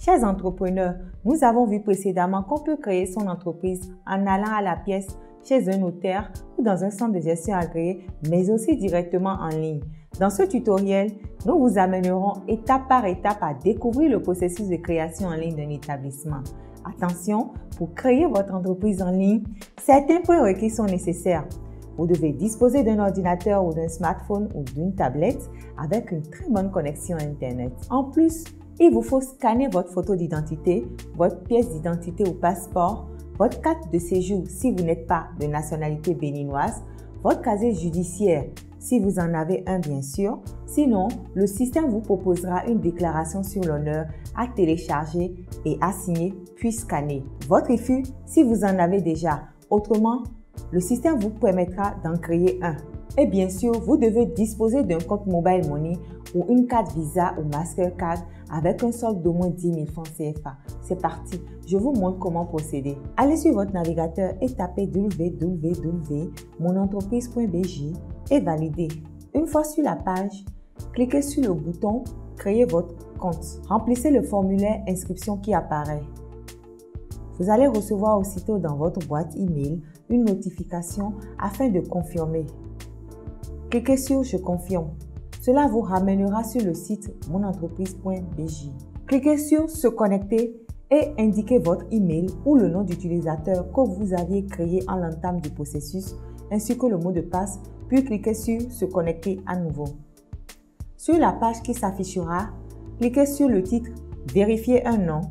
Chers entrepreneurs, nous avons vu précédemment qu'on peut créer son entreprise en allant à la pièce chez un notaire ou dans un centre de gestion agréé, mais aussi directement en ligne. Dans ce tutoriel, nous vous amènerons étape par étape à découvrir le processus de création en ligne d'un établissement. Attention, pour créer votre entreprise en ligne, certains prérequis sont nécessaires. Vous devez disposer d'un ordinateur ou d'un smartphone ou d'une tablette avec une très bonne connexion à Internet. En plus, il vous faut scanner votre photo d'identité, votre pièce d'identité ou passeport, votre carte de séjour si vous n'êtes pas de nationalité béninoise, votre casier judiciaire si vous en avez un bien sûr. Sinon, le système vous proposera une déclaration sur l'honneur à télécharger et à signer puis scanner. Votre IFU si vous en avez déjà. Autrement, le système vous permettra d'en créer un. Et bien sûr, vous devez disposer d'un compte Mobile Money ou une carte Visa ou Mastercard avec un solde d'au moins 10 000 francs CFA. C'est parti, je vous montre comment procéder. Allez sur votre navigateur et tapez www.monentreprise.bj et validez. Une fois sur la page, cliquez sur le bouton « Créer votre compte ». Remplissez le formulaire inscription qui apparaît. Vous allez recevoir aussitôt dans votre boîte email une notification afin de confirmer. Cliquez sur « Je confirme ». Cela vous ramènera sur le site monentreprise.bj. Cliquez sur « Se connecter » et indiquez votre email ou le nom d'utilisateur que vous aviez créé en l'entame du processus, ainsi que le mot de passe, puis cliquez sur « Se connecter à nouveau ». Sur la page qui s'affichera, cliquez sur le titre « Vérifier un nom »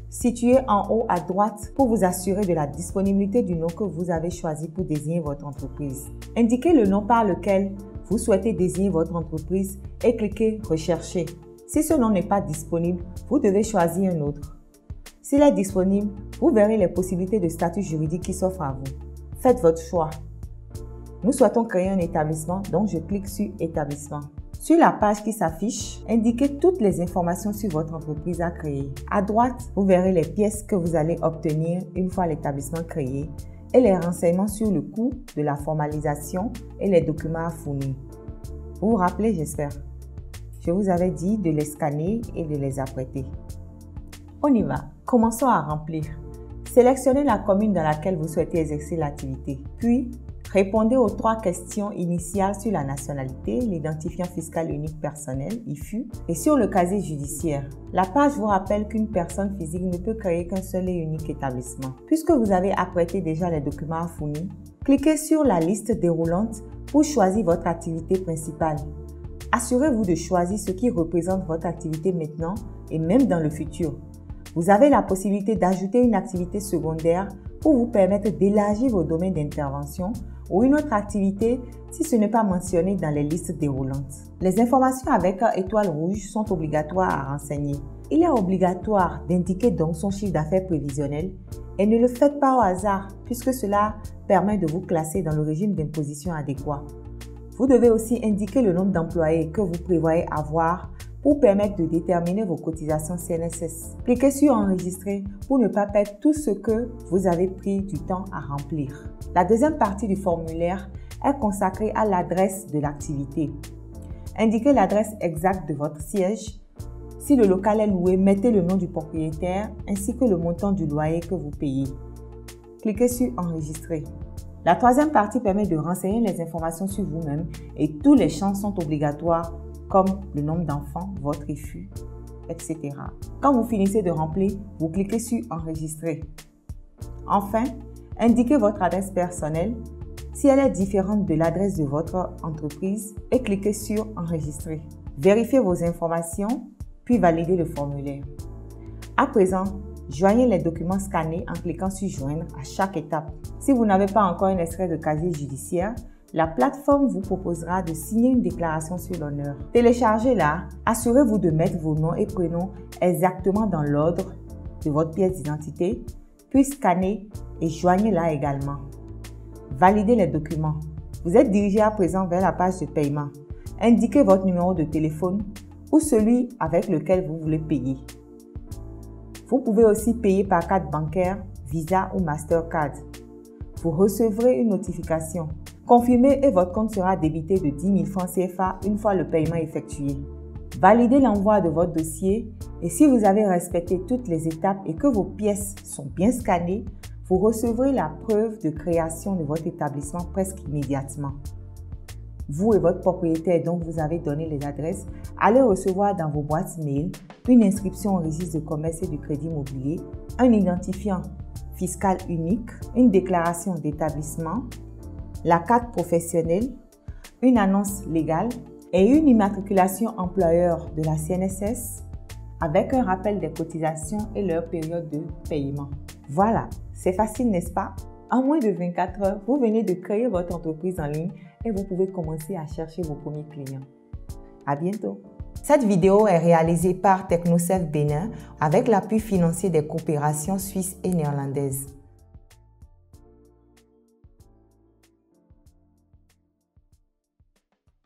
situé en haut à droite pour vous assurer de la disponibilité du nom que vous avez choisi pour désigner votre entreprise. Indiquez le nom par lequel vous souhaitez désigner votre entreprise et cliquez « Rechercher ». Si ce nom n'est pas disponible, vous devez choisir un autre. S'il est disponible, vous verrez les possibilités de statut juridique qui s'offrent à vous. Faites votre choix. Nous souhaitons créer un établissement, donc je clique sur « Établissement ». Sur la page qui s'affiche, indiquez toutes les informations sur votre entreprise à créer. À droite, vous verrez les pièces que vous allez obtenir une fois l'établissement créé et les renseignements sur le coût de la formalisation et les documents à fournir. Vous vous rappelez, j'espère. Je vous avais dit de les scanner et de les apprêter. On y va. Commençons à remplir. Sélectionnez la commune dans laquelle vous souhaitez exercer l'activité. Puis, répondez aux 3 questions initiales sur la nationalité, l'identifiant fiscal unique personnel, IFU, et sur le casier judiciaire. La page vous rappelle qu'une personne physique ne peut créer qu'un seul et unique établissement. Puisque vous avez apprêté déjà les documents à fournir, cliquez sur la liste déroulante pour choisir votre activité principale. Assurez-vous de choisir ce qui représente votre activité maintenant et même dans le futur. Vous avez la possibilité d'ajouter une activité secondaire pour vous permettre d'élargir vos domaines d'intervention ou une autre activité si ce n'est pas mentionné dans les listes déroulantes. Les informations avec étoile rouge sont obligatoires à renseigner. Il est obligatoire d'indiquer donc son chiffre d'affaires prévisionnel et ne le faites pas au hasard puisque cela permet de vous classer dans le régime d'imposition adéquat. Vous devez aussi indiquer le nombre d'employés que vous prévoyez avoir pour permettre de déterminer vos cotisations CNSS. Cliquez sur « Enregistrer » pour ne pas perdre tout ce que vous avez pris du temps à remplir. La deuxième partie du formulaire est consacrée à l'adresse de l'activité. Indiquez l'adresse exacte de votre siège. Si le local est loué, mettez le nom du propriétaire ainsi que le montant du loyer que vous payez. Cliquez sur « Enregistrer ». La troisième partie permet de renseigner les informations sur vous-même et tous les champs sont obligatoires comme le nombre d'enfants, votre IFU, etc. Quand vous finissez de remplir, vous cliquez sur « Enregistrer ». Enfin, indiquez votre adresse personnelle si elle est différente de l'adresse de votre entreprise et cliquez sur « Enregistrer ». Vérifiez vos informations, puis validez le formulaire. À présent, joignez les documents scannés en cliquant sur « Joindre » à chaque étape. Si vous n'avez pas encore un extrait de casier judiciaire, la plateforme vous proposera de signer une déclaration sur l'honneur. Téléchargez-la, assurez-vous de mettre vos noms et prénoms exactement dans l'ordre de votre pièce d'identité, puis scannez et joignez-la également. Validez les documents. Vous êtes dirigé à présent vers la page de paiement. Indiquez votre numéro de téléphone ou celui avec lequel vous voulez payer. Vous pouvez aussi payer par carte bancaire, Visa ou Mastercard. Vous recevrez une notification. Confirmez et votre compte sera débité de 10 000 francs CFA une fois le paiement effectué. Validez l'envoi de votre dossier et si vous avez respecté toutes les étapes et que vos pièces sont bien scannées, vous recevrez la preuve de création de votre établissement presque immédiatement. Vous et votre propriétaire dont vous avez donné les adresses allez recevoir dans vos boîtes mail une inscription au registre de commerce et du crédit immobilier, un identifiant fiscal unique, une déclaration d'établissement, la carte professionnelle, une annonce légale et une immatriculation employeur de la CNSS avec un rappel des cotisations et leur période de paiement. Voilà, c'est facile, n'est-ce pas? En moins de 24 heures, vous venez de créer votre entreprise en ligne et vous pouvez commencer à chercher vos premiers clients. À bientôt! Cette vidéo est réalisée par TechnoServe Bénin avec l'appui financier des coopérations suisses et néerlandaises.